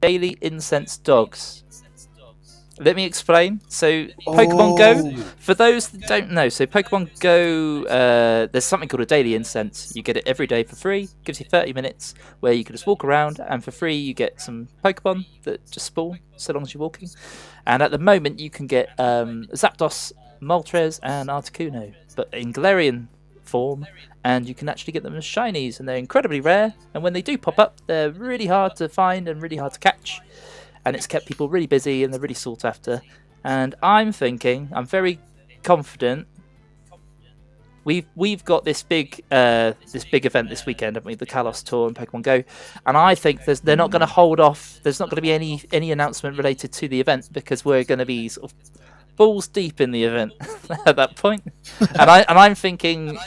daily incense dogs. Let me explain. So, Pokemon Go, for those that don't know, so Pokemon Go, there's something called a daily incense. You get it every day for free. Gives you 30 minutes where you can just walk around, and for free you get some Pokemon that just spawn so long as you're walking. And at the moment, you can get Zapdos, Moltres, and Articuno, but in Galarian form, and you can actually get them as shinies, and they're incredibly rare. And when they do pop up, they're really hard to find and really hard to catch. And it's kept people really busy, and they're really sought after. And I'm thinking, I'm very confident. We've got this big event this weekend, haven't we? The Kalos Tour and Pokemon Go, and I think they're not going to hold off. There's not going to be any announcement related to the event because we're going to be sort of balls deep in the event at that point. And I'm thinking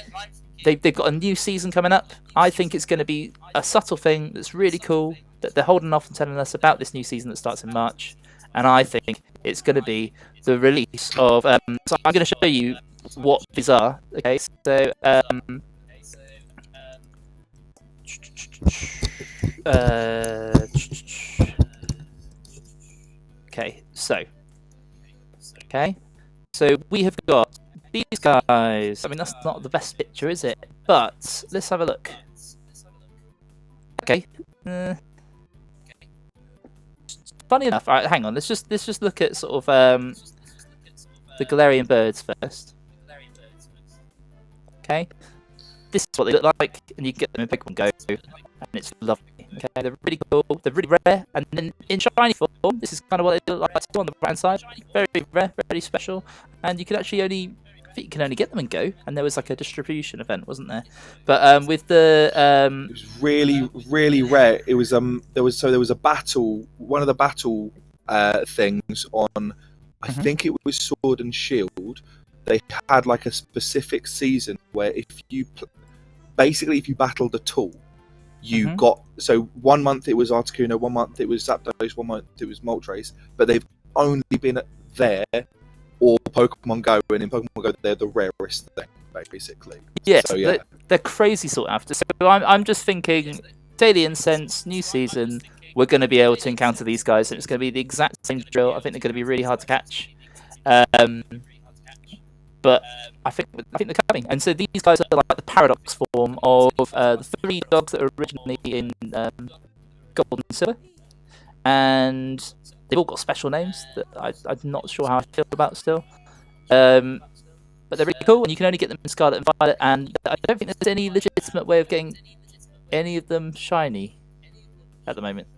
they've got a new season coming up. I think it's going to be a subtle thing that's really cool that they're holding off and telling us about this new season that starts in March. And I think it's going to be the release of. So I'm going to show you what these are. Okay, so so we have got these guys. I mean, that's not the best picture, is it? But let's have a look. Okay. Funny enough, all right, hang on. Let's just look at sort of the Galarian birds first. Okay, this is what they look like, and you get them in Pokemon Go, and it's lovely. Okay, they're really cool, they're really rare, and then in shiny form, this is kind of what they look like on the right side. Very rare, very special, and you can actually I think you can only get them in Go, and there was like a distribution event, wasn't there? But with the it was really rare. It was there was a battle, one of the battle things on, I think it was Sword and Shield. They had like a specific season where if you battled a tool, you got, so 1 month it was Articuno, 1 month it was Zapdos, 1 month it was Moltres, but they've only been there or Pokemon Go, and in Pokemon Go they're the rarest thing basically. Yes, so, yeah. they're crazy sought after. So I'm just thinking, daily incense, new season, we're going to be able to encounter these guys, and it's going to be the exact same drill. I think they're going to be really hard to catch. But I think they're coming, and so these guys are like the paradox form of the 3 dogs that are originally in Gold and Silver, and they've all got special names that I'm not sure how I feel about still. But they're really cool, and you can only get them in Scarlet and Violet, and I don't think there's any legitimate way of getting any of them shiny at the moment.